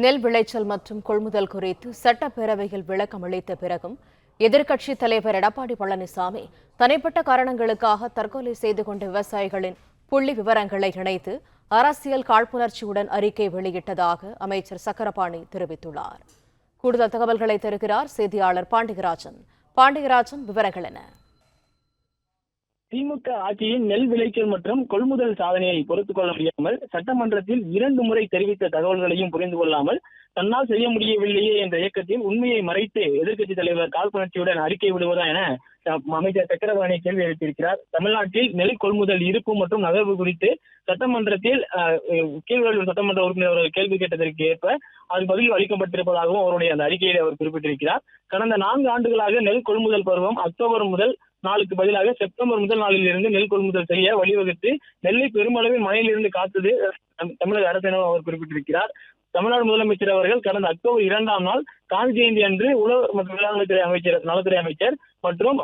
நெல் விளைச்சல் மற்றும் கொள்முதல் குறித்து சட்டப்பேரவையில் விளக்கம் அளித்த பிறகும் எதிர்க்கட்சித் தலைவர் எடப்பாடி பழனிசாமி தனிப்பட்ட காரணங்களுக்காக தற்கொலை செய்து கொண்ட விவசாயிகளின் புள்ளி விவரங்களை இணைத்து அரசியல் காழ்ப்புணர்ச்சியுடன் அறிக்கை வெளியிட்டதாக அமைச்சர் சக்கரபாணி தெரிவித்துள்ளார். கூடுதல் தகவல்களை தருகிறார் செய்தியாளர் பாண்டியராஜன். விவரங்கள் என்ன? திமுக ஆட்சியின் நெல் விளைச்சல் மற்றும் கொள்முதல் சாதனையை பொறுத்துக் கொள்ள முடியாமல் சட்டமன்றத்தில் 2 முறை தெரிவித்த தகவல்களையும் புரிந்து கொள்ளாமல் தன்னால் செய்ய முடியவில்லையே என்ற இயக்கத்தில் உண்மையை மறைத்து எதிர்க்கட்சித் தலைவர் காழ்ப்புணர்ச்சியுடன் அறிக்கை விடுவதா என அமைச்சர் சக்கரபாணி கேள்வி எழுப்பியிருக்கிறார். தமிழ்நாட்டில் நெல் கொள்முதல் இருப்பு மற்றும் நகர்வு குறித்து சட்டமன்றத்தில் கீழ்வளூர் சட்டமன்ற உறுப்பினர் அவர்கள் கேள்வி கேட்டதற்கு ஏற்ப அது பதில் அளிக்கப்பட்டிருப்பதாகவும் அவருடைய அந்த அறிக்கையில் அவர் குறிப்பிட்டிருக்கிறார். கடந்த 4 ஆண்டுகளாக நெல் கொள்முதல் பருவம் அக்டோபர் முதல் நாளுக்கு பதிலாக செப்டம்பர் முதல் நாளில் இருந்து நெல் கொள்முதல் செய்ய வழிவகுத்து நெல்லை பெருமளவில் மழையிலிருந்து காத்தது தமிழக அரசு என அவர் குறிப்பிட்டிருக்கிறார். தமிழ்நாடு முதலமைச்சர் அவர்கள் கடந்த அக்டோபர் 2ஆம் நாள் காந்தி ஜெயந்தி அன்று உணவு மற்றும் வேளாண்மைத்துறை அமைச்சர் நலத்துறை அமைச்சர் மற்றும்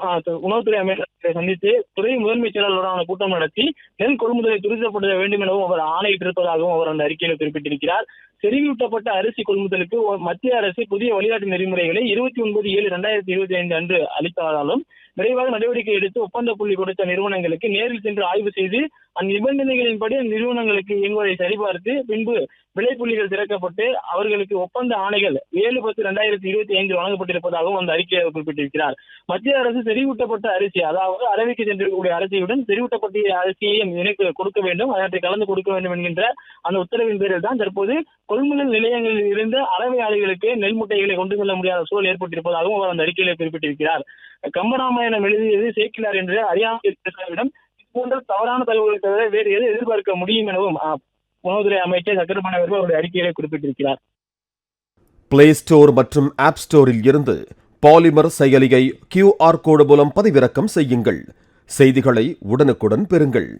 உணவுத்துறை அமைச்சரை சந்தித்து துறை முதன்மைச் செயலாளருடனான கூட்டம் நடத்தி நெல் கொள்முதலை துரிதப்படுத்த வேண்டும் எனவும் அவர் ஆணையிட்டிருப்பதாகவும் அவர் அந்த அறிக்கையில் குறிப்பிட்டிருக்கிறார். செறிவூட்டப்பட்ட அரிசி கொள்முதலுக்கு மத்திய அரசு புதிய வழிகாட்டு நெறிமுறைகளை 29/7/2025 அன்று அளித்ததாலும் விரைவாக நடவடிக்கை எடுத்து ஒப்பந்த புள்ளி கொடுத்த நிறுவனங்களுக்கு நேரில் சென்று ஆய்வு செய்து அந்நிபந்தனைகளின்படி நிறுவனங்களுக்கு இயங்குவதை சரிபார்த்து பின்பு விலைப்புள்ளிகள் திறக்கப்பட்டு அவர்களுக்கு ஒப்பந்த ஆணைகள் 7/10/2025 வழங்கப்பட்டிருப்பதாகவும் அந்த அறிக்கையை குறிப்பிட்டிருக்கிறார். மத்திய அரசு செறிவூட்டப்பட்ட அரிசி, அதாவது அரவைக்கு சென்றிருக்கக்கூடிய அரிசியுடன் செறிவூட்டப்பட்ட அரிசியையும் இணைக்க கொடுக்க வேண்டும், அவற்றை கலந்து கொடுக்க வேண்டும் என்கின்ற அந்த உத்தரவின் பேரில் தான் தற்போது கொள்முதல் நிலையங்களில் இருந்த அரவை ஆலைகளுக்கு நெல் முட்டைகளை கொண்டு செல்ல முடியாத சூழல் ஏற்பட்டிருப்பதாகவும் அவர் அந்த அறிக்கையில குறிப்பிட்டிருக்கிறார். கம்பராமாயணம் எழுதியது சேக்கிலார் என்று அறியாமல் போன்ற தவறான தகவல்களை தவிர வேறு எது எதிர்பார்க்க முடியும் எனவும் உணவுத்துறை அமைச்சர் சக்கரபாணி அவர்கள் அவருடைய அறிக்கையிலே குறிப்பிட்டிருக்கிறார். பிளே ஸ்டோர் மற்றும் ஆப் ஸ்டோரில் இருந்து பாலிமர் செயலியை QR கோடு மூலம் பதிவிறக்கம் செய்யுங்கள். செய்திகளை உடனுக்குடன் பெறுங்கள்.